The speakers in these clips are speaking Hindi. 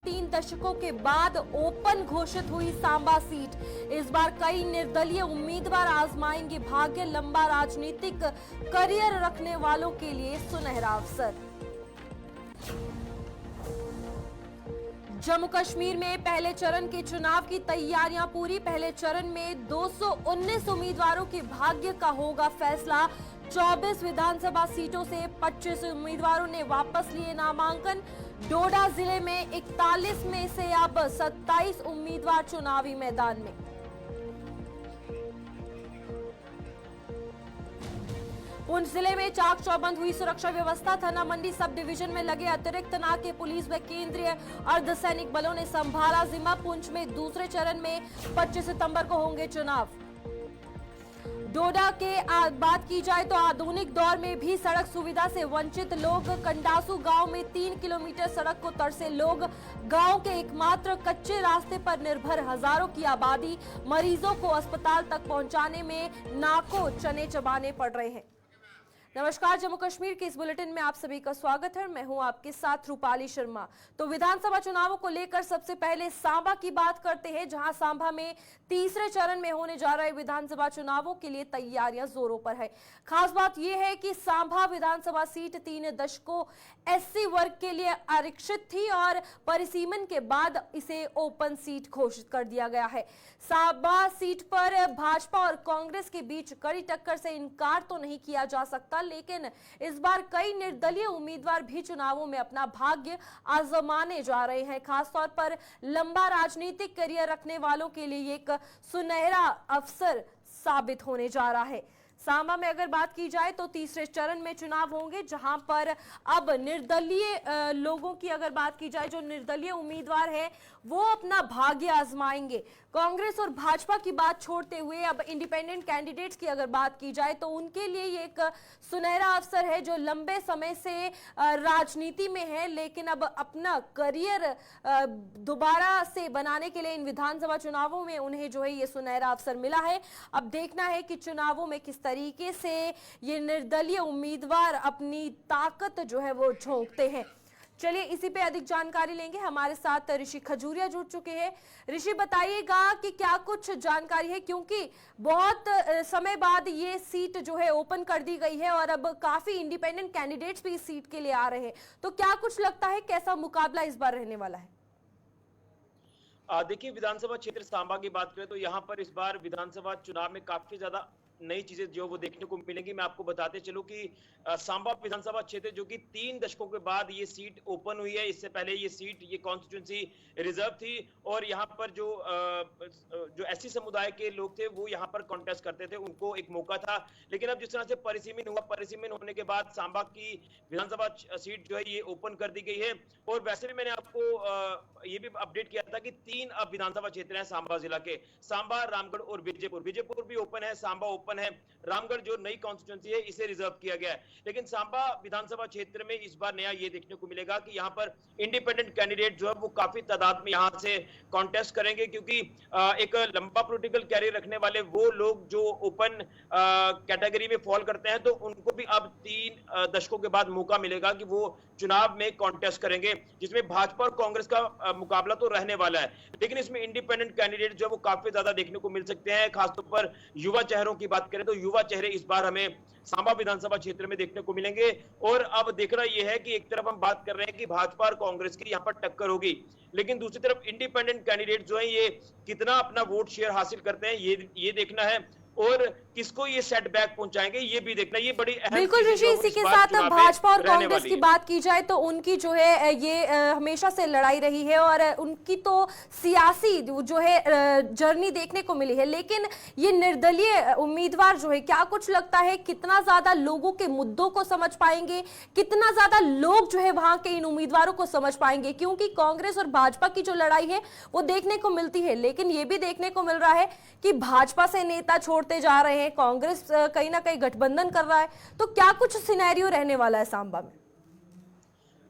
3 दशकों के बाद ओपन घोषित हुई सांबा सीट। इस बार कई निर्दलीय उम्मीदवार आजमाएंगे भाग्य। लंबा राजनीतिक करियर रखने वालों के लिए सुनहरा अवसर। जम्मू कश्मीर में पहले चरण के चुनाव की तैयारियां पूरी। पहले चरण में 219 उम्मीदवारों के भाग्य का होगा फैसला। 24 विधानसभा सीटों से 25 उम्मीदवारों ने वापस लिए नामांकन। डोडा जिले में 41 में से अब 27 उम्मीदवार चुनावी मैदान में। पुंछ जिले में चाक चौबंद हुई सुरक्षा व्यवस्था। थाना मंडी सब डिवीजन में लगे अतिरिक्त नाके पुलिस व केंद्रीय अर्धसैनिक बलों ने संभाला जिम्मा। पुंछ में दूसरे चरण में 25 सितंबर को होंगे चुनाव। डोडा के बात की जाए तो आधुनिक दौर में भी सड़क सुविधा से वंचित लोग। कंडासू गांव में 3 किलोमीटर सड़क को तरसे लोग। गांव के एकमात्र कच्चे रास्ते पर निर्भर हजारों की आबादी। मरीजों को अस्पताल तक पहुंचाने में नाकों चने चबाने पड़ रहे हैं। नमस्कार, जम्मू कश्मीर के इस बुलेटिन में आप सभी का स्वागत है। मैं हूं आपके साथ रूपाली शर्मा। तो विधानसभा चुनावों को लेकर सबसे पहले सांबा की बात करते हैं, जहां सांबा में तीसरे चरण में होने जा रहे विधानसभा चुनावों के लिए तैयारियां जोरों पर है। खास बात यह है कि सांबा विधानसभा सीट 3 दशकों एससी वर्ग के लिए आरक्षित थी और परिसीमन के बाद इसे ओपन सीट घोषित कर दिया गया है। सांबा सीट पर भाजपा और कांग्रेस के बीच कड़ी टक्कर से इनकार तो नहीं किया जा सकता, लेकिन इस बार कई निर्दलीय उम्मीदवार भी चुनावों में अपना भाग्य आजमाने जा रहे हैं। खासतौर पर लंबा राजनीतिक करियर रखने वालों के लिए एक सुनहरा अवसर साबित होने जा रहा है। सांबा में अगर बात की जाए तो तीसरे चरण में चुनाव होंगे, जहां पर अब निर्दलीय लोगों की अगर बात की जाए, जो निर्दलीय उम्मीदवार है वो अपना भाग्य आजमाएंगे। कांग्रेस और भाजपा की बात छोड़ते हुए अब इंडिपेंडेंट कैंडिडेट्स की अगर बात की जाए तो उनके लिए ये एक सुनहरा अवसर है, जो लंबे समय से राजनीति में है, लेकिन अब अपना करियर दोबारा से बनाने के लिए इन विधानसभा चुनावों में उन्हें जो है ये सुनहरा अवसर मिला है। अब देखना है कि चुनावों में किस तरीके से ये निर्दलीय उम्मीदवार अपनी ताकत जो है वो झोंकते हैं। चलिए इसी पे अधिक जानकारी लेंगे। हमारे साथ ऋषि खजूरिया जुड़ चुके हैं। ऋषि, बताइएगा कि क्या कुछ जानकारी है, क्योंकि बहुत समय बाद ये सीट जो है ओपन कर दी गई है और अब काफी इंडिपेंडेंट कैंडिडेट्स भी इस सीट के लिए आ रहे हैं, तो क्या कुछ लगता है कैसा मुकाबला इस बार रहने वाला है? देखिए, विधानसभा क्षेत्र सांबा की बात करें तो यहाँ पर इस बार विधानसभा चुनाव में काफी ज्यादा नई चीजें जो वो देखने को मिलेंगी। मैं आपको बताते चलूं कि सांबा विधानसभा क्षेत्र जो कि 3 दशकों के बाद ये सीट ओपन हुई है। इससे पहले ये सीट, ये कॉन्स्टिट्यूंसी रिजर्व थी और यहाँ पर जो एससी समुदाय के लोग थे वो यहाँ पर कॉन्टेस्ट करते थे, उनको एक मौका था। लेकिन अब जिस तरह से परिसीमन हुआ, परिसीमन होने के बाद सांबा की विधानसभा सीट जो है ये ओपन कर दी गई है। और वैसे भी मैंने आपको ये भी अपडेट किया था कि 3 अब विधानसभा क्षेत्र है सांबा जिला के, सांबा, रामगढ़ और विजयपुर। विजयपुर भी ओपन है, सांबा ओपन है, रामगढ़ जो नई कॉन्स्टिट्यूंसी है इसे रिजर्व किया गया है। लेकिन सांबा विधानसभा क्षेत्र में इस बार नया ये देखने को मिलेगा कि यहाँ पर इंडिपेंडेंट कैंडिडेट जो है वो काफी तादाद में यहाँ से कॉन्टेस्ट करेंगे, क्योंकि एक लंबा पॉलिटिकल कैरियर रखने वाले वो लोग जो ओपन कैटेगरी में फॉल करते हैं, तो उनको भी अब 3 दशकों के बाद मौका मिलेगा कि वो चुनाव में कॉन्टेस्ट करेंगे, जिसमें भाजपा और कांग्रेस का मुकाबला तो रहने वाला है। लेकिन इसमें इंडिपेंडेंट कैंडिडेट जो है वो काफी ज्यादा देखने को मिल सकते हैं। खासतौर पर युवा चेहरों की बात करें तो युवा चेहरे इस बार हमें सांबा विधानसभा क्षेत्र में देखने को मिलेंगे। और अब देखना यह है कि एक तरफ हम बात कर रहे हैं कि भाजपा और कांग्रेस की यहाँ पर टक्कर होगी, लेकिन दूसरी तरफ इंडिपेंडेंट कैंडिडेट जो है ये कितना अपना वोट शेयर हासिल करते हैं ये देखना है, और किसको ये सेटबैक पहुंचाएंगे ये भी देखना। ये बड़ी अहम बिल्कुल ऋषि, इसी के साथ भाजपा और कांग्रेस की बात की जाए तो उनकी जो है ये हमेशा से लड़ाई रही है और उनकी तो सियासी जो है जर्नी देखने को मिली है। लेकिन ये निर्दलीय उम्मीदवार जो है, क्या कुछ लगता है कितना ज्यादा लोगों के मुद्दों को समझ पाएंगे, कितना ज्यादा लोग जो है वहां के इन उम्मीदवारों को समझ पाएंगे? क्योंकि कांग्रेस और भाजपा की जो लड़ाई है वो देखने को मिलती है, लेकिन ये भी देखने को मिल रहा है कि भाजपा से नेता छोड़ते जा रहे हैं, कांग्रेस कहीं ना कहीं गठबंधन कर रहा है। तो क्या कुछ सिनेरियो रहने वाला है सांबा में?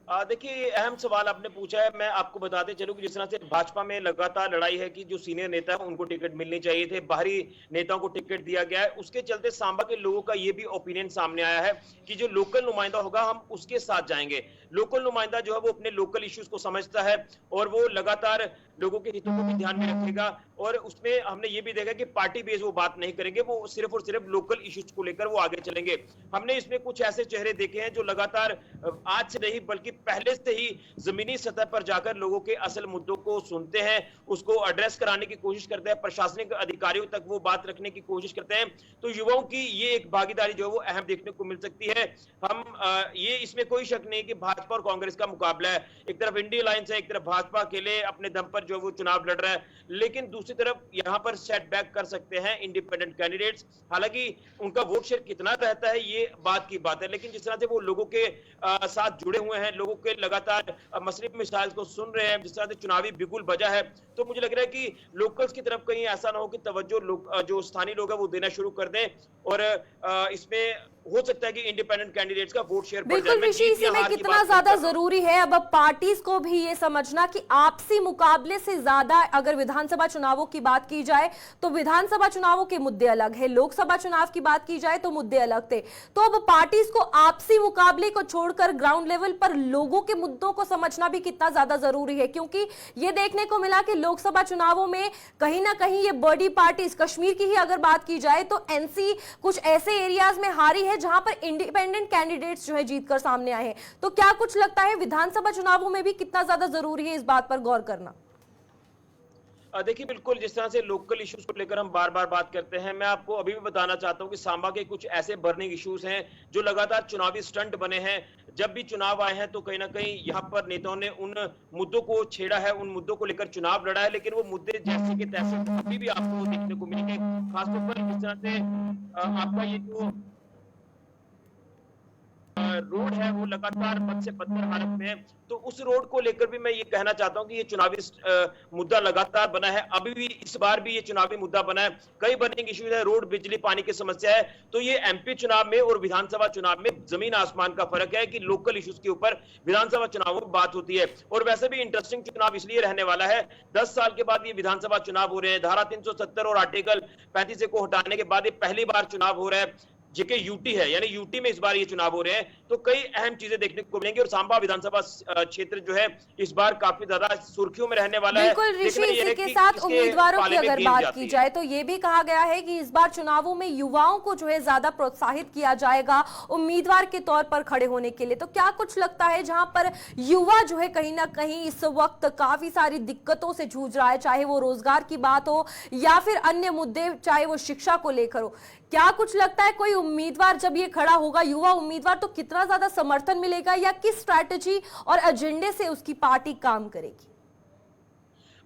देखिए, अहम सवाल आपने पूछा है। मैं आपको बताते चलूं कि जिस तरह से भाजपा में लगातार लड़ाई है कि जो सीनियर नेता है उनको टिकट मिलनी चाहिए थे, बाहरी नेताओं को टिकट दिया गया है। उसके चलते सांबा के लोगों का ये भी ओपिनियन सामने आया है कि जो लोकल नुमाइंदा होगा हम उसके साथ जाएंगे। लोकल नुमाइंदा जो है वो अपने लोकल इश्यूज को समझता है और वो लगातार लोगों के हितों को भी ध्यान में रखेगा। और उसमें हमने ये भी देखा कि पार्टी बेस वो बात नहीं करेंगे, वो सिर्फ और सिर्फ लोकल इश्यूज को लेकर वो आगे चलेंगे। हमने इसमें कुछ ऐसे चेहरे देखे हैं जो लगातार आज से नहीं बल्कि पहले से ही जमीनी सतह पर जाकर लोगों के असल मुद्दों को सुनते हैं, उसको एड्रेस कराने की कोशिश करते हैं, प्रशासनिक अधिकारियों तक वो बात रखने की कोशिश करते हैं। तो युवाओं की ये एक भागीदारी जो है वो अहम देखने को मिल सकती है। हम ये इसमें कोई शक नहीं कि भाजपा और कांग्रेस का मुकाबला है। एक तरफ इंडिया अलायंस है, एक तरफ भाजपा अकेले अपने दम पर जो वो चुनाव लड़ रहा है, लेकिन दूसरी तरफ यहां पर सेटबैक कर सकते हैं इंडिपेंडेंट कैंडिडेट्स। हालांकि उनका वोट शेयर कितना रहता है ये बात की बात है, लेकिन जिस तरह से वो लोगों के साथ जुड़े हुए हैं, लोगों के लगातार मसले मिसाइल को सुन रहे हैं, जिस तरह से चुनावी बिगुल बजा है, तो मुझे लग रहा है कि लोकल्स की तरफ कहीं ऐसा ना हो कि तवज्जो जो स्थानीय लोग हैं वो देना शुरू कर दें और इसमें हो सकता है कि इंडिपेंडेंट कैंडिडेट्स का वोट शेयर बढ़ जाए। बिल्कुल ऋषि, इसी में कितना ज्यादा जरूरी है अब पार्टीज को भी ये समझना कि आपसी मुकाबले से ज्यादा अगर विधानसभा चुनावों की बात की जाए तो विधानसभा चुनावों के मुद्दे अलग है, लोकसभा चुनाव की बात की जाए तो मुद्दे अलग थे। तो अब पार्टीज को आपसी मुकाबले को छोड़कर ग्राउंड लेवल पर लोगों के मुद्दों को समझना भी कितना ज्यादा जरूरी है, क्योंकि ये देखने को मिला कि लोकसभा चुनावों में कहीं ना कहीं ये बड़ी पार्टीज, कश्मीर की ही अगर बात की जाए तो एनसी कुछ ऐसे एरियाज में हारी है जहां पर इंडिपेंडेंट कैंडिडेट्स जो है जीतकर सामने आए हैं। तो क्या कुछ लगता है विधानसभा चुनावों में भी कितना ज्यादा जरूरी है इस बात पर गौर करना? देखिए, बिल्कुल जिस तरह से लोकल इश्यूज को लेकर हम बार बार बात करते हैं, मैं आपको अभी भी बताना चाहता हूं कि सांबा के कुछ ऐसे बर्निंग इश्यूज हैं जो लगातार चुनावी स्टंट बने हैं। जब भी चुनाव आए हैं तो कहीं ना कहीं यहां पर नेताओं ने उन मुद्दों को छेड़ा है, उन मुद्दों को लेकर चुनाव लड़ा है, लेकिन वो मुद्दे जैसे के तैसे अभी भी आपको देखने को मिलेंगे। खासतौर पर जिस तरह से आपका ये जो रोड है वो लगातार बद से बदतर हालत में है, तो उस रोड को लेकर भी मैं ये कहना चाहता हूं कि ये चुनावी मुद्दा लगातार बना है। अभी भी इस बार भी ये चुनावी मुद्दा बना है। कई बर्निंग इश्यूज है, रोड, बिजली, पानी की समस्या है। तो ये एमपी चुनाव में और विधानसभा चुनाव में जमीन आसमान का फर्क है कि लोकल इश्यूज के ऊपर विधानसभा चुनाव में बात होती है। और वैसे भी इंटरेस्टिंग चुनाव इसलिए रहने वाला है, 10 साल के बाद ये विधानसभा चुनाव हो रहे हैं। धारा 370 और आर्टिकल 35 को हटाने के बाद ये पहली बार चुनाव हो रहा है। जेके यूटी है, यानी यूटी में इस बार ये चुनाव हो रहे हैं, तो कई अहम चीजें देखने को मिलेंगी और सांबा विधानसभा क्षेत्र जो है इस बार काफी ज्यादा सुर्खियों में रहने वाला है। बिल्कुल ऋषि, इसी के साथ उम्मीदवारों की अगर बात की जाए तो ये भी कहा गया है कि इस बार चुनावों में युवाओं को जो है ज्यादा प्रोत्साहित किया जाएगा उम्मीदवार के तौर पर खड़े होने के लिए। तो क्या कुछ लगता है जहां पर युवा जो है कहीं ना कहीं इस वक्त काफी सारी दिक्कतों से जूझ रहा है, चाहे वो रोजगार की बात हो या फिर अन्य मुद्दे, चाहे वो शिक्षा को लेकर हो, क्या कुछ लगता है कोई उम्मीदवार जब ये खड़ा होगा, युवा उम्मीदवार, तो कितना ज्यादा समर्थन मिलेगा या किस स्ट्रैटेजी और एजेंडे से उसकी पार्टी काम करेगी?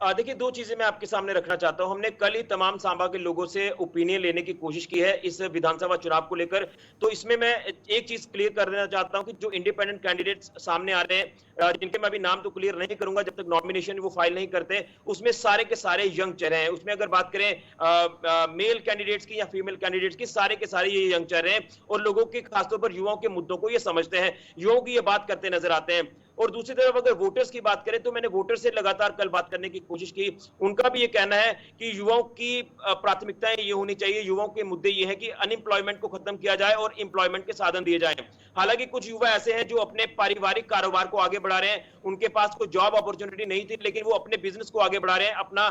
देखिए, दो चीजें मैं आपके सामने रखना चाहता हूं। हमने कल ही तमाम सांबा के लोगों से ओपिनियन लेने की कोशिश की है इस विधानसभा चुनाव को लेकर। तो इसमें मैं एक चीज क्लियर कर देना चाहता हूं कि जो इंडिपेंडेंट कैंडिडेट्स सामने आ रहे हैं, जिनके मैं अभी नाम तो क्लियर नहीं करूंगा जब तक नॉमिनेशन वो फाइल नहीं करते, उसमें सारे के सारे यंग चेहरे हैं। उसमें अगर बात करें मेल कैंडिडेट्स की या फीमेल कैंडिडेट्स की, सारे के सारे ये यंग चेहरे हैं और लोगों के खासतौर पर युवाओं के मुद्दों को ये समझते हैं, युवाओं की ये बात करते नजर आते हैं। और दूसरी तरफ अगर वोटर्स की बात करें तो मैंने वोटर्स से लगातार कल बात करने की कोशिश की। उनका भी ये कहना है कि युवाओं की प्राथमिकताएं ये होनी चाहिए, युवाओं के मुद्दे ये हैं कि अनएम्प्लॉयमेंट को खत्म किया जाए और एम्प्लॉयमेंट के साधन दिए जाएं। हालांकि कुछ युवा ऐसे हैं जो अपने पारिवारिक कारोबार को आगे बढ़ा रहे हैं, उनके पास कोई जॉब अपॉर्चुनिटी नहीं थी लेकिन वो अपने बिजनेस को आगे बढ़ा रहे हैं, अपना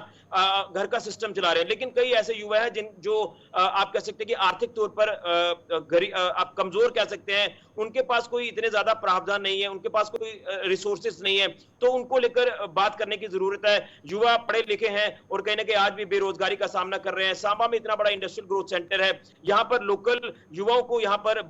घर का सिस्टम चला रहे हैं। लेकिन कई ऐसे युवा हैं जो आप कह सकते हैं कि आर्थिक तौर पर आप कमजोर कह सकते हैं, उनके पास कोई इतने ज्यादा प्रावधान नहीं है, उनके पास कोई रिसोर्सेज नहीं है, तो उनको लेकर बात करने की जरूरत है। युवा पढ़े लिखे हैं और कहीं ना कहीं आज भी बेरोजगारी का सामना कर रहे हैं। सांबा में इतना बड़ा इंडस्ट्रियल ग्रोथ सेंटर है, यहाँ पर लोकल युवाओं को यहाँ पर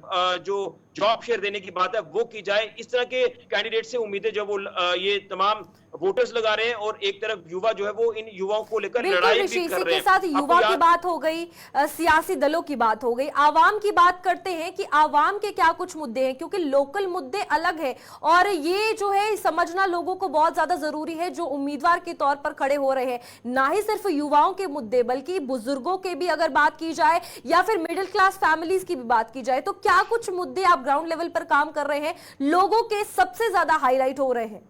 जो जॉब शेयर देने की बात है वो की जाए। इस तरह के कैंडिडेट से उम्मीदें जो वो ये तमाम वोटर्स लगा रहे हैं और एक तरफ युवा जो है वो इन युवाओं को लेकर लड़ाई भी कर रहे हैं। इसी के साथ युवा की बात हो गई, सियासी दलों की बात हो गई, आवाम की बात करते हैं कि आवाम के क्या कुछ मुद्दे हैं, क्योंकि लोकल मुद्दे अलग है और ये जो है समझना लोगों को बहुत ज्यादा जरूरी है जो उम्मीदवार के तौर पर खड़े हो रहे हैं, ना ही सिर्फ युवाओं के मुद्दे बल्कि बुजुर्गों के भी अगर बात की जाए या फिर मिडिल क्लास फैमिलीज की भी बात की जाए, तो क्या कुछ मुद्दे आप ग्राउंड लेवल पर काम कर रहे हैं, लोगों के सबसे ज्यादा हाईलाइट हो रहे हैं?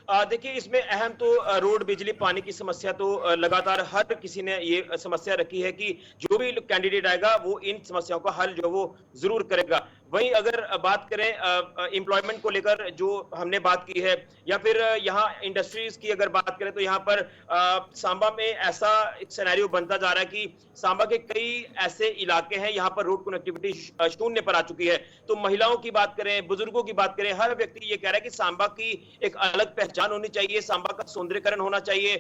देखिए, इसमें अहम तो रोड, बिजली, पानी की समस्या तो लगातार हर किसी ने ये समस्या रखी है कि जो भी कैंडिडेट आएगा वो इन समस्याओं का हल जो वो जरूर करेगा। वहीं अगर बात करें एम्प्लॉयमेंट को लेकर जो हमने बात की है, या फिर यहाँ इंडस्ट्रीज की अगर बात करें, तो यहाँ पर सांबा में ऐसा एक सिनेरियो बनता जा रहा है कि सांबा के कई ऐसे इलाके हैं यहाँ पर रोड कनेक्टिविटी शून्य पर आ चुकी है। तो महिलाओं की बात करें, बुजुर्गों की बात करें, हर व्यक्ति ये कह रहा है कि सांबा की एक अलग पहचान होनी चाहिए, सांबा का सौंदर्यीकरण होना चाहिए।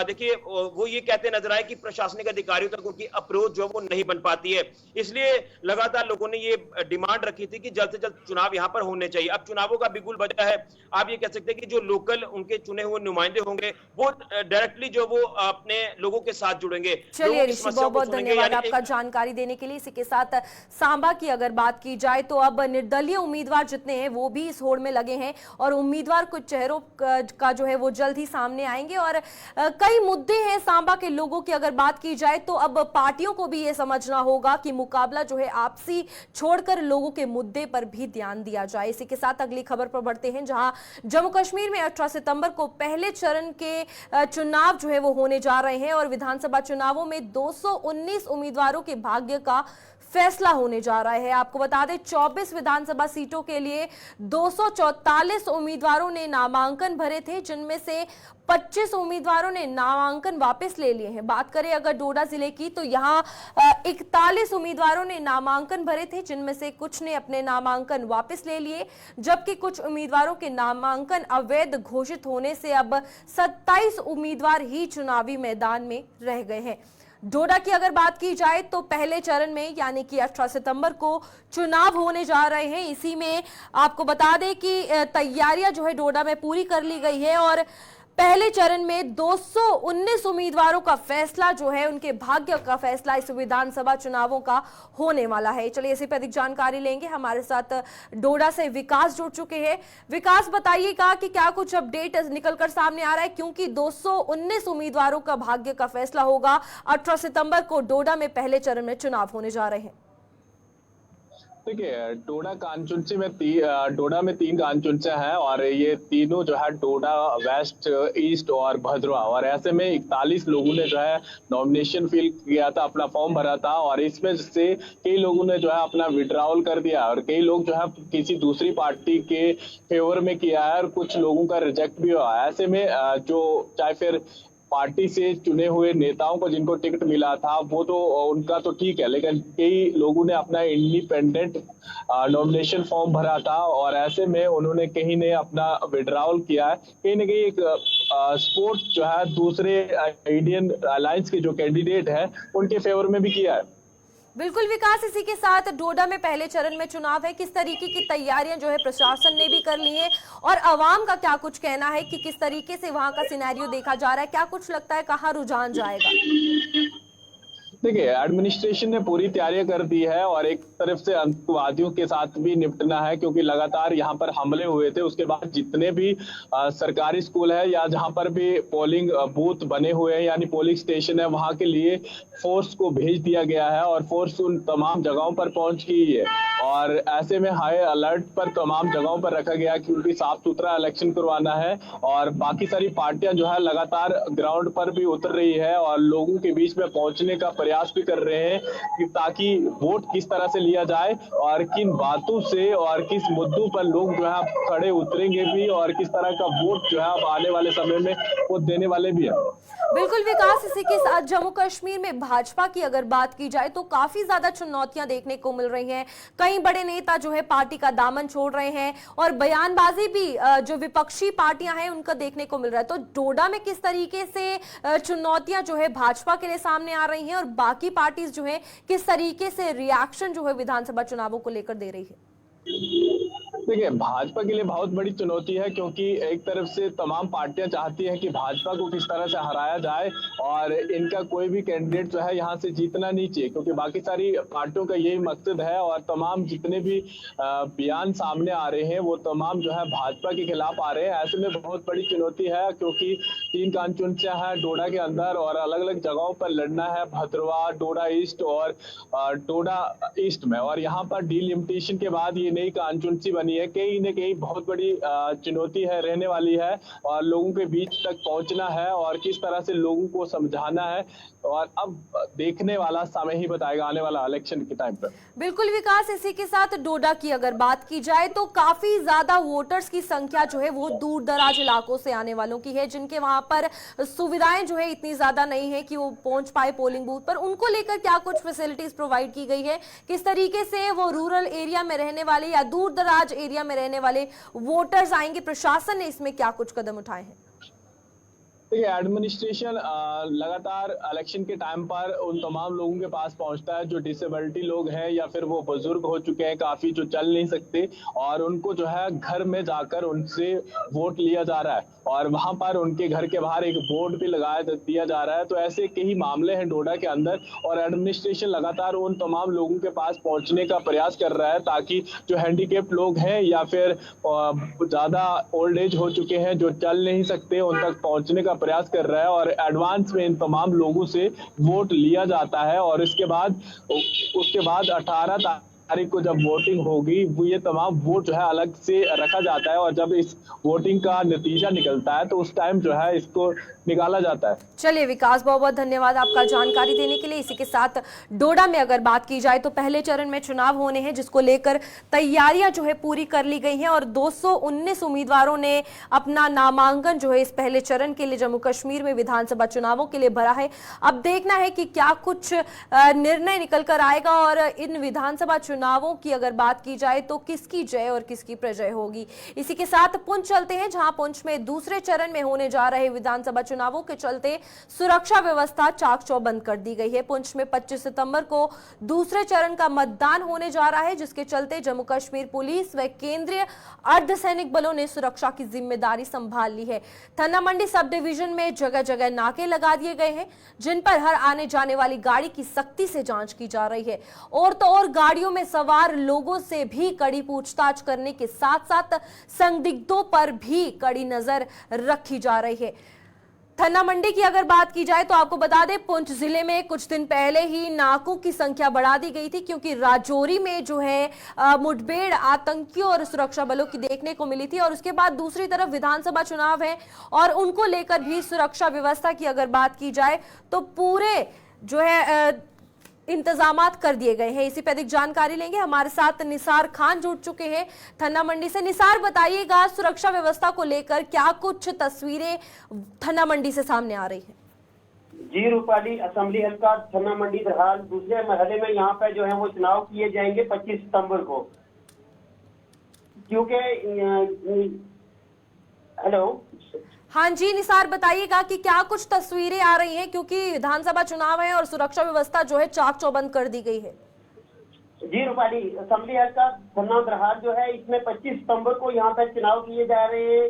देखिए, वो ये कहते नजर आए कि प्रशासनिक अधिकारियों तक उनकी अप्रोच जो वो नहीं बन पाती है, इसलिए लगातार लोगों ने ये डिमांड रखी थी कि जल्द से जल्द चुनाव यहाँ पर होने चाहिए। अब चुनावों का बिल्कुल वजह है, आप ये कह सकते हैं कि जो लोकल उनके चुने हुए नुमाइंदे होंगे वो डायरेक्टली जो वो अपने लोगों के साथ जुड़ेंगे। चलिए ऋषि, बहुत बहुत धन्यवाद आपका जानकारी देने के लिए। इसी के साथ सांबा की अगर बात की जाए तो अब निर्दलीय उम्मीदवार जितने हैं वो भी इस होड़ में लगे हैं और उम्मीदवार कुछ चेहरों का जो है वो जल्द ही सामने आएंगे और कई मुद्दे हैं सांबा के लोगों की अगर बात की जाए तो अब पार्टियों को भी ये समझना होगा कि मुकाबला जो है आपसी छोड़कर लोगों के मुद्दे पर भी ध्यान दिया जाए। इसी के साथ अगली खबर पर बढ़ते हैं, जहां जम्मू कश्मीर में 18 सितंबर को पहले चरण के चुनाव जो है वो होने जा रहे हैं और विधानसभा चुनावों में 219 उम्मीदवारों के भाग्य का फैसला होने जा रहा है। आपको बता दें 24 विधानसभा सीटों के लिए 244 उम्मीदवारों ने नामांकन भरे थे, जिनमें से 25 उम्मीदवारों ने नामांकन वापस ले लिए हैं। बात करें अगर डोडा जिले की तो यहां 41 उम्मीदवारों ने नामांकन भरे थे, जिनमें से कुछ ने अपने नामांकन वापस ले लिए, जबकि कुछ उम्मीदवारों के नामांकन अवैध घोषित होने से अब 27 उम्मीदवार ही चुनावी मैदान में रह गए हैं। डोडा की अगर बात की जाए तो पहले चरण में यानी कि 18 सितंबर को चुनाव होने जा रहे हैं। इसी में आपको बता दें कि तैयारियां जो है डोडा में पूरी कर ली गई है और पहले चरण में 219 उम्मीदवारों का फैसला जो है, उनके भाग्य का फैसला इस विधानसभा चुनावों का होने वाला है। चलिए इसी पर अधिक जानकारी लेंगे, हमारे साथ डोडा से विकास जुड़ चुके हैं। विकास, बताइएगा कि क्या कुछ अपडेट निकलकर सामने आ रहा है, क्योंकि 219 उम्मीदवारों का भाग्य का फैसला होगा 18 सितंबर को डोडा में पहले चरण में चुनाव होने जा रहे हैं। देखिए, डोडा में 3 कांचुंचा है और ये तीनों जो है डोडा, वेस्ट, ईस्ट और भद्रवा, और ऐसे में 41 लोगों ने जो है नॉमिनेशन फिल किया था, अपना फॉर्म भरा था और इसमें से कई लोगों ने जो है अपना विड्रॉल कर दिया और कई लोग जो है किसी दूसरी पार्टी के फेवर में किया है और कुछ लोगों का रिजेक्ट भी हुआ है। ऐसे में जो चाहे फिर पार्टी से चुने हुए नेताओं को जिनको टिकट मिला था वो तो उनका तो ठीक है, लेकिन कई लोगों ने अपना इंडिपेंडेंट नॉमिनेशन फॉर्म भरा था और ऐसे में उन्होंने कहीं ने अपना विड्रॉल किया है। कहीं ना कहीं एक सपोर्ट जो है दूसरे इंडियन अलायंस के जो कैंडिडेट है उनके फेवर में भी किया है। बिल्कुल विकास, इसी के साथ डोडा में पहले चरण में चुनाव है, किस तरीके की तैयारियां जो है प्रशासन ने भी कर ली है और अवाम का क्या कुछ कहना है कि किस तरीके से वहां का सिनेरियो देखा जा रहा है, क्या कुछ लगता है कहां रुझान जाएगा? देखिए, एडमिनिस्ट्रेशन ने पूरी तैयारियां कर दी है और एक तरफ से आतंकवादियों के साथ भी निपटना है, क्योंकि लगातार यहाँ पर हमले हुए थे। उसके बाद जितने भी सरकारी स्कूल है या जहाँ पर भी पोलिंग बूथ बने हुए हैं यानी पोलिंग स्टेशन है, वहाँ के लिए फोर्स को भेज दिया गया है और फोर्स उन तमाम जगहों पर पहुंच गई है और ऐसे में हाई अलर्ट पर तमाम जगहों पर रखा गया है, क्योंकि साफ सुथरा इलेक्शन करवाना है। और बाकी सारी पार्टियां जो है लगातार ग्राउंड पर भी उतर रही है और लोगों के बीच में पहुंचने का प्रयास भी कर रहे हैं कि ताकि वोट किस तरह से लिया जाए और किन बातों से और किस मुद्दों पर लोग जो है खड़े उतरेंगे भी और किस तरह का वोट जो है अब आने वाले समय में वो देने वाले भी है। बिल्कुल विकास, इसी के साथ जम्मू कश्मीर में भाजपा की अगर बात की जाए तो काफी ज्यादा चुनौतियां देखने को मिल रही हैं। कई बड़े नेता जो है पार्टी का दामन छोड़ रहे हैं और बयानबाजी भी जो विपक्षी पार्टियां हैं उनका देखने को मिल रहा है। तो डोडा में किस तरीके से चुनौतियां जो है भाजपा के लिए सामने आ रही हैं और बाकी पार्टीज जो है किस तरीके से रिएक्शन जो है विधानसभा चुनावों को लेकर दे रही है? देखिए, भाजपा के लिए बहुत बड़ी चुनौती है, क्योंकि एक तरफ से तमाम पार्टियां चाहती हैं कि भाजपा को किस तरह से हराया जाए और इनका कोई भी कैंडिडेट जो है यहाँ से जीतना नहीं चाहिए, क्योंकि बाकी सारी पार्टियों का यही मकसद है। और तमाम जितने भी बयान सामने आ रहे हैं वो तमाम जो है भाजपा के खिलाफ आ रहे हैं। ऐसे में बहुत बड़ी चुनौती है, क्योंकि 3 कांस्टिट्यूंसियां हैं डोडा के अंदर और अलग अलग जगहों पर लड़ना है, भद्रवा, डोडा ईस्ट और डोडा ईस्ट में। और यहाँ पर डीलिमिटेशन के बाद ये नई कांस्टिट्यूंसी बनी है, कहीं न कहीं बहुत बड़ी चुनौती है, रहने वाली है। और लोगों के बीच तक पहुंचना है और किस तरह से लोगों को समझाना है, और अब देखने वाला समय ही बताएगा आने वाला इलेक्शन के टाइम पर। बिल्कुल विकास, इसी के साथ डोडा की अगर बात की जाए तो काफी ज्यादा वोटर्स की संख्या जो है वो दूर दराज इलाकों से आने वालों की है, जिनके वहां पर सुविधाएं जो है इतनी ज्यादा नहीं है कि वो पहुंच पाए पोलिंग बूथ पर। उनको लेकर क्या कुछ फैसिलिटीज प्रोवाइड की गई है, किस तरीके से वो रूरल एरिया में रहने वाले या दूर दराज एरिया में रहने वाले वोटर्स आएंगे, प्रशासन ने इसमें क्या कुछ कदम उठाए हैं? देखिए, एडमिनिस्ट्रेशन लगातार इलेक्शन के टाइम पर उन तमाम लोगों के पास पहुंचता है जो डिसेबिलिटी लोग हैं या फिर वो बुजुर्ग हो चुके हैं काफी, जो चल नहीं सकते, और उनको जो है घर में जाकर उनसे वोट लिया जा रहा है और वहां पर उनके घर के बाहर एक बोर्ड भी लगाया दिया जा रहा है। तो ऐसे कई मामले हैं डोडा के अंदर, और एडमिनिस्ट्रेशन लगातार उन तमाम लोगों के पास पहुंचने का प्रयास कर रहा है, ताकि जो हैंडीकेप्ड लोग हैं या फिर ज्यादा ओल्ड एज हो चुके हैं जो चल नहीं सकते, उन तक पहुंचने का प्रयास कर रहा है। और एडवांस में इन तमाम लोगों से वोट लिया जाता है, और उसके बाद 18 तारीख को जब वोटिंग होगी वो ये तमाम वोट जो है अलग से रखा जाता है, और जब इस वोटिंग का नतीजा निकलता है तो उस टाइम जो है इसको निकाला जाता है। चलिए विकास, बहुत बहुत धन्यवाद आपका जानकारी देने के लिए। इसी के साथ डोडा में अगर बात की जाए तो पहले चरण में चुनाव होने हैं, जिसको लेकर तैयारियां जो है पूरी कर ली गई हैं और 219 उम्मीदवारों ने अपना नामांकन जो है इस पहले चरण के लिए जम्मू कश्मीर में विधानसभा चुनावों के लिए भरा है। अब देखना है कि क्या कुछ निर्णय निकल कर आएगा और इन विधानसभा चुनावों की अगर बात की जाए तो किसकी जय और किसकी प्रजय होगी। इसी के साथ पुंछ चलते हैं, जहां पुंछ में दूसरे चरण में होने जा रहे विधानसभा चुनावों के चलते सुरक्षा व्यवस्था चाक चौबंद कर दी गई है। पुंछ में 25 सितंबर को दूसरे चरण का मतदान होने जा रहा है, जिसके चलते जम्मू कश्मीर पुलिस व केंद्रीय अर्धसैनिक बलों ने सुरक्षा की जिम्मेदारी संभाल ली है। थन्ना मंडी सब डिवीजन में जगह जगह नाके लगा दिए गए हैं, जिन पर हर आने जाने वाली गाड़ी की सख्ती से जांच की जा रही है। और तो और गाड़ियों में सवार लोगों से भी कड़ी पूछताछ करने के साथ साथ संदिग्धों पर भी कड़ी नजर रखी जा रही है। थन्ना मंडी की अगर बात की जाए तो आपको बता दें, पुंछ जिले में कुछ दिन पहले ही नाकों की संख्या बढ़ा दी गई थी, क्योंकि राजौरी में जो है मुठभेड़ आतंकियों और सुरक्षा बलों की देखने को मिली थी। और उसके बाद दूसरी तरफ विधानसभा चुनाव है और उनको लेकर भी सुरक्षा व्यवस्था की अगर बात की जाए तो पूरे जो है इंतजामात कर दिए गए हैं। इसी पर अधिक जानकारी लेंगे, हमारे साथ निसार खान जुड़ चुके हैं थन्ना मंडी से। निसार, बताइएगा सुरक्षा व्यवस्था को लेकर क्या कुछ तस्वीरें थन्ना मंडी से सामने आ रही है? जी रूपाली, असेंबली हल्का थन्ना मंडी दरहाल दूसरे मरहले में यहाँ पे जो है वो चुनाव किए जाएंगे 25 सितंबर को, क्योंकि हेलो हाँ जी निसार, बताइएगा कि क्या कुछ तस्वीरें आ रही हैं, क्योंकि विधानसभा चुनाव है और सुरक्षा व्यवस्था जो है चाक चौबंद कर दी गई है। जी रूपाली, असेंबली हल्का थन्ना दरहाल जो है इसमें 25 सितंबर को यहाँ पे चुनाव किए जा रहे हैं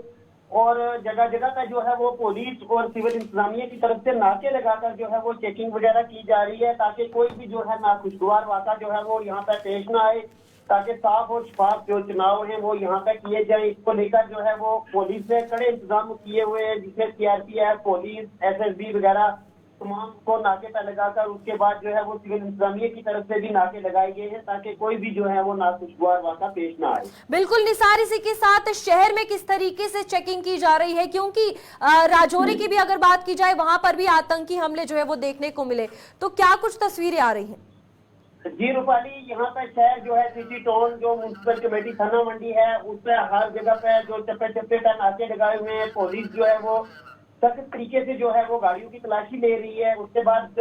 और जगह जगह का जो है वो पुलिस और सिविल इंतजामिया की तरफ से नाके लगाकर जो है वो चेकिंग वगैरह की जा रही है, ताकि कोई भी जो है नाखुशगवार वाक़ा जो है वो यहाँ पे पेश ना आए, ताकि साफ और शफाफ जो चुनाव हैं वो यहाँ पे किए जाए। इसको लेकर जो है वो पुलिस ने कड़े इंतजाम किए हुए हैं, जिसमें सीआरपीएफ, पुलिस, एसएसबी वगैरह तमाम को नाके पे लगाकर उसके बाद जो है वो सिविल इंतजामिया की तरफ से भी नाके लगाए गए हैं, ताकि कोई भी जो है वो नाखुशगवार वाक़ा पेश ना आए। बिल्कुल निसार, इसी के साथ शहर में किस तरीके से चेकिंग की जा रही है, क्योंकि राजौरी की भी अगर बात की जाए वहां पर भी आतंकी हमले जो है वो देखने को मिले, तो क्या कुछ तस्वीरें आ रही हैं? जी रूपाली, यहाँ पे शहर जो है सिटी टाउन जो म्युनिसिपल कमेटी थन्ना मंडी है उस पे हर जगह पे जो चप्पे चप्पे पे नाके लगाए हुए हैं। पुलिस जो है वो सख्त तरीके से जो है वो गाड़ियों की तलाशी ले रही है। उसके बाद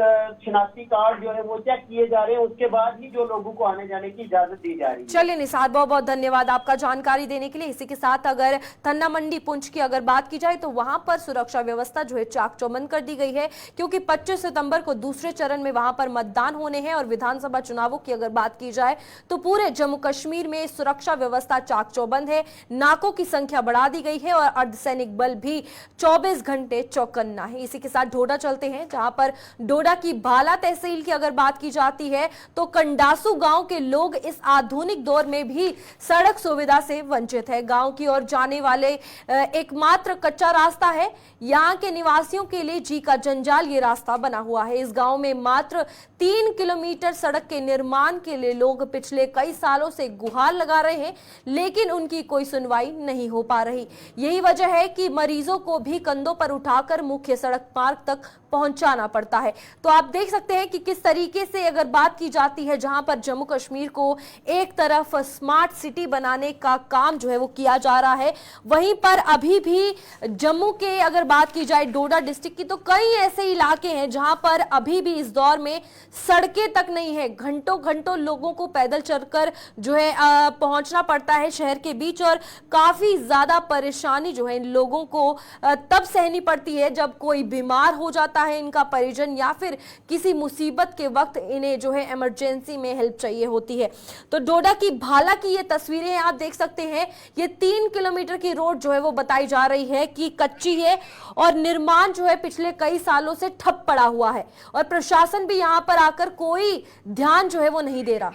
शिनाख्ती कार्ड जो है वो चेक किए जा रहे हैं, उसके बाद ही जो लोगों को आने जाने की इजाजत दी जा रही है। चलिए निसार, बहुत बहुत धन्यवाद आपका जानकारी देने के लिए। इसी के साथ अगर थन्ना मंडी पुंछ की अगर बात की जाए तो वहां पर सुरक्षा व्यवस्था जो है चाक चौबंद कर दी गई है, क्योंकि 25 सितंबर को दूसरे चरण में वहां पर मतदान होने हैं। और विधानसभा चुनावों की अगर बात की जाए तो पूरे जम्मू कश्मीर में सुरक्षा व्यवस्था चाक चौबंद है। नाकों की संख्या बढ़ा दी गई है और अर्धसैनिक बल भी 24 घंटे चौकन्ना है। इसी के साथ डोडा चलते हैं, जहां पर डोडा की भाला तहसील की अगर बात की जाती है तो कंडासू गांव के लोग इस आधुनिक दौर में भी सड़क सुविधा से वंचित है। गांव की ओर जाने वाले एकमात्र कच्चा रास्ता है। यहां के निवासियों के लिए जी का जंजाल ये रास्ता बना हुआ है। इस गांव में मात्र 3 किलोमीटर सड़क के निर्माण के लिए लोग पिछले कई सालों से गुहार लगा रहे हैं, लेकिन उनकी कोई सुनवाई नहीं हो पा रही। यही वजह है कि मरीजों को भी कंधों पर उठाकर मुख्य सड़क मार्ग तक पहुंचाना पड़ता है। तो आप देख सकते हैं कि किस तरीके से अगर बात की जाती है, जहां पर जम्मू कश्मीर को एक तरफ स्मार्ट सिटी बनाने का काम जो है वो किया जा रहा है, वहीं पर अभी भी जम्मू के अगर बात की जाए डोडा डिस्ट्रिक्ट की, तो कई ऐसे इलाके हैं जहां पर अभी भी इस दौर में सड़कें तक नहीं है। घंटों घंटों लोगों को पैदल चलकर जो है पहुंचना पड़ता है शहर के बीच, और काफी ज्यादा परेशानी जो है इन लोगों को तब सहनी पड़ती है जब कोई बीमार हो जाता है इनका परिजन, या फिर किसी मुसीबत के वक्त इन्हें जो है इमरजेंसी में हेल्प चाहिए होती है। तो डोडा की भाला की ये तस्वीरें आप देख सकते हैं। ये 3 किलोमीटर की रोड जो है वो बताई जा रही है कि कच्ची है और निर्माण जो है पिछले कई सालों से ठप पड़ा हुआ है, और प्रशासन भी यहां पर आकर कोई ध्यान जो है वो नहीं दे रहा।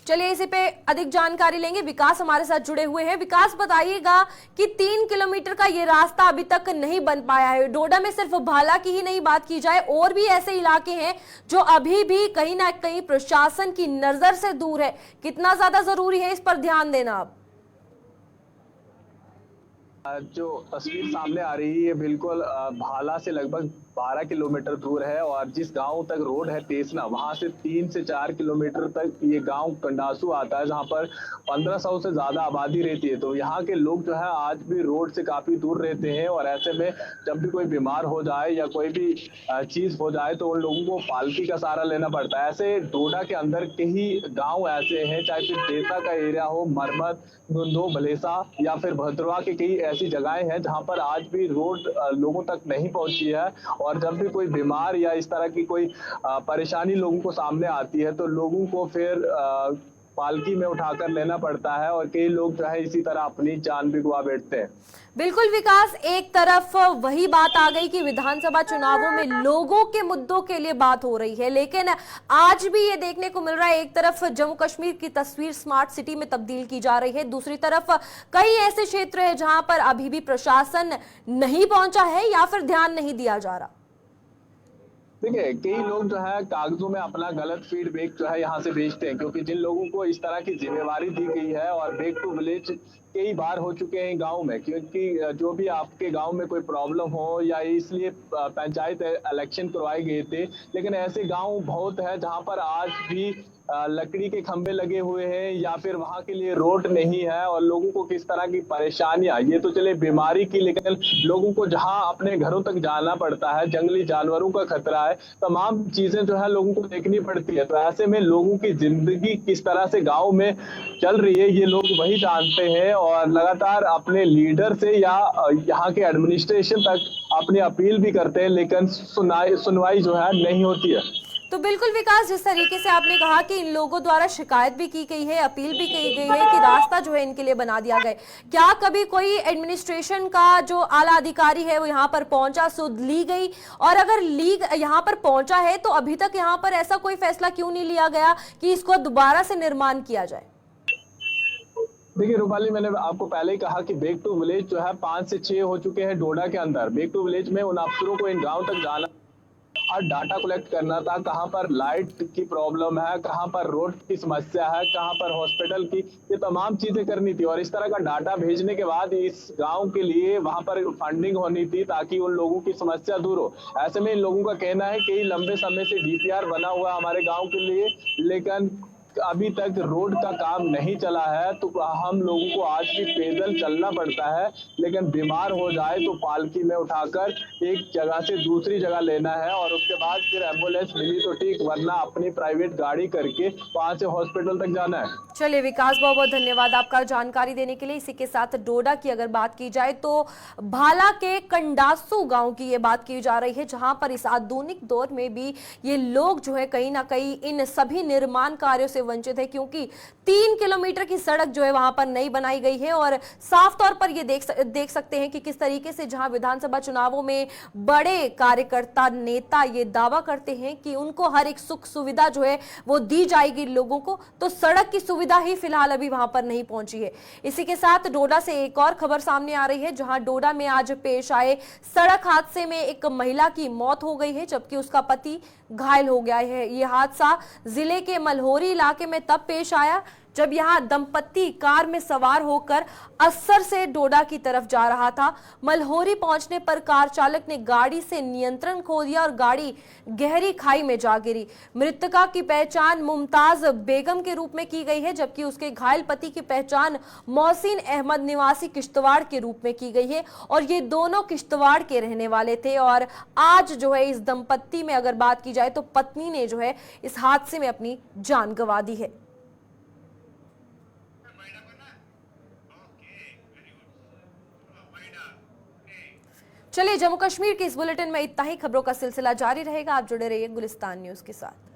चलिए इसी पे अधिक जानकारी लेंगे। विकास हमारे साथ जुड़े हुए हैं। विकास, बताइएगा कि 3 किलोमीटर का ये रास्ता अभी तक नहीं बन पाया है। डोडा में सिर्फ भाला की ही नहीं बात की जाए, और भी ऐसे इलाके हैं जो अभी भी कहीं ना कहीं प्रशासन की नजर से दूर है। कितना ज्यादा जरूरी है इस पर ध्यान देना अब? जो तस्वीर सामने आ रही है बिल्कुल भाला से लगभग 12 किलोमीटर दूर है, और जिस गांव तक रोड है तेसना, वहां से 3 से 4 किलोमीटर तक ये गांव कंडासू आता है, जहां पर 1500 से ज्यादा आबादी रहती है। तो यहाँ के लोग जो है आज भी रोड से काफी दूर रहते हैं, और ऐसे में जब भी कोई बीमार हो जाए या कोई भी चीज हो जाए तो उन लोगों को पालकी का सहारा लेना पड़ता है। ऐसे डोडा के अंदर के ही गाँव ऐसे हैं, चाहे फिर देसा का एरिया हो, मरमत, धुंधो, भलेसा या फिर भद्रवा के कई ऐसी जगहें हैं जहां पर आज भी रोड लोगों तक नहीं पहुंची है। और जब भी कोई बीमार या इस तरह की कोई परेशानी लोगों को सामने आती है तो लोगों को फिर पालकी में उठाकर लेना पड़ता है, और कई लोग जो है इसी तरह अपनी जान भी गवा बैठते हैं। बिल्कुल विकास, एक तरफ वही बात आ गई कि विधानसभा चुनावों में लोगों के मुद्दों के लिए बात हो रही है, लेकिन आज भी ये देखने को मिल रहा है एक तरफ जम्मू कश्मीर की तस्वीर स्मार्ट सिटी में तब्दील की जा रही है, दूसरी तरफ कई ऐसे क्षेत्र है जहां पर अभी भी प्रशासन नहीं पहुंचा है या फिर ध्यान नहीं दिया जा रहा। देखिए, कई लोग जो है कागजों में अपना गलत फीडबैक जो है यहाँ से भेजते हैं, क्योंकि जिन लोगों को इस तरह की जिम्मेवारी दी गई है, और बैक टू विलेज कई बार हो चुके हैं गांव में, क्योंकि जो भी आपके गांव में कोई प्रॉब्लम हो या इसलिए पंचायत इलेक्शन करवाए गए थे, लेकिन ऐसे गांव बहुत है जहां पर आज भी लकड़ी के खंभे लगे हुए हैं या फिर वहां के लिए रोड नहीं है, और लोगों को किस तरह की परेशानियां, ये तो चले बीमारी की, लेकिन लोगों को जहां अपने घरों तक जाना पड़ता है, जंगली जानवरों का खतरा है, तमाम चीजें जो है लोगों को देखनी पड़ती है। तो ऐसे में लोगों की जिंदगी किस तरह से गाँव में चल रही है ये लोग वही जानते हैं, और लगातार अपने लीडर से या यहाँ के एडमिनिस्ट्रेशन तक अपनी अपील भी करते हैं, लेकिन सुनवाई जो है नहीं होती है। तो बिल्कुल विकास, जिस तरीके से आपने कहा कि इन लोगों द्वारा शिकायत भी की गई है, अपील भी की गई है कि रास्ता जो है इनके लिए बना दिया गया, क्या कभी कोई एडमिनिस्ट्रेशन का जो आला अधिकारी है वो यहाँ पर पहुंचा, सुध ली गई? और अगर यहाँ पर पहुंचा है तो अभी तक यहाँ पर ऐसा कोई फैसला क्यों नहीं लिया गया कि इसको दोबारा से निर्माण किया जाए? देखिए रूपाली, मैंने आपको पहले ही कहा कि बैक टू विलेज जो है 5 से 6 हो चुके हैं डोडा के अंदर। बैक टू विलेज में उन अफसरों को इन गांव तक जाना और डाटा कलेक्ट करना था, कहां पर लाइट की प्रॉब्लम है, कहां पर रोड की समस्या है, कहां पर हॉस्पिटल की, ये तमाम चीजें करनी थी। और इस तरह का डाटा भेजने के बाद इस गांव के लिए वहां पर फंडिंग होनी थी ताकि उन लोगों की समस्या दूर हो। ऐसे में इन लोगों का कहना है कि लंबे समय से डीपीआर बना हुआ हमारे गाँव के लिए, लेकिन अभी तक रोड का काम नहीं चला है, तो हम लोगों को आज भी पैदल चलना पड़ता है। लेकिन बीमार हो जाए तो पालकी में उठाकर एक जगह से दूसरी जगह लेना है और उसके बाद फिर एम्बुलेंस मिली तो ठीक, वरना अपनी प्राइवेट गाड़ी करके वहां से हॉस्पिटल तक जाना है। चलिए विकास, बहुत बहुत धन्यवाद आपका जानकारी देने के लिए। इसी के साथ डोडा की अगर बात की जाए तो भाला के कंडासू गांव की ये बात की जा रही है, जहां पर इस आधुनिक दौर में भी ये लोग जो है कहीं ना कहीं इन सभी निर्माण कार्यों से वंचित है, क्योंकि 3 किलोमीटर की सड़क जो है वहां पर नहीं बनाई गई है। और साफ तौर पर ये देख सकते हैं कि किस तरीके से जहां विधानसभा चुनावों में बड़े कार्यकर्ता नेता ये दावा करते हैं कि उनको हर एक सुख सुविधा जो है वो दी जाएगी लोगों को, तो सड़क की सुविधा ही फिलहाल अभी वहां पर नहीं पहुंची है। इसी के साथ डोडा से एक और खबर सामने आ रही है, जहां डोडा में आज पेश आए सड़क हादसे में एक महिला की मौत हो गई है, जबकि उसका पति घायल हो गया है। यह हादसा जिले के मलहोरी इलाके में तब पेश आया जब यहां दंपत्ति कार में सवार होकर अस्सर से डोडा की तरफ जा रहा था। मलहोरी पहुंचने पर कार चालक ने गाड़ी से नियंत्रण खो दिया और गाड़ी गहरी खाई में जा गिरी। मृतका की पहचान मुमताज बेगम के रूप में की गई है, जबकि उसके घायल पति की पहचान मोहसिन अहमद निवासी किश्तवाड़ के रूप में की गई है और ये दोनों किश्तवाड़ के रहने वाले थे। और आज जो है इस दंपत्ति में अगर बात की जाए तो पत्नी ने जो है इस हादसे में अपनी जान गंवा दी है। चलिए, जम्मू कश्मीर के इस बुलेटिन में इतना ही। खबरों का सिलसिला जारी रहेगा, आप जुड़े रहिए गुलिस्तान न्यूज के साथ।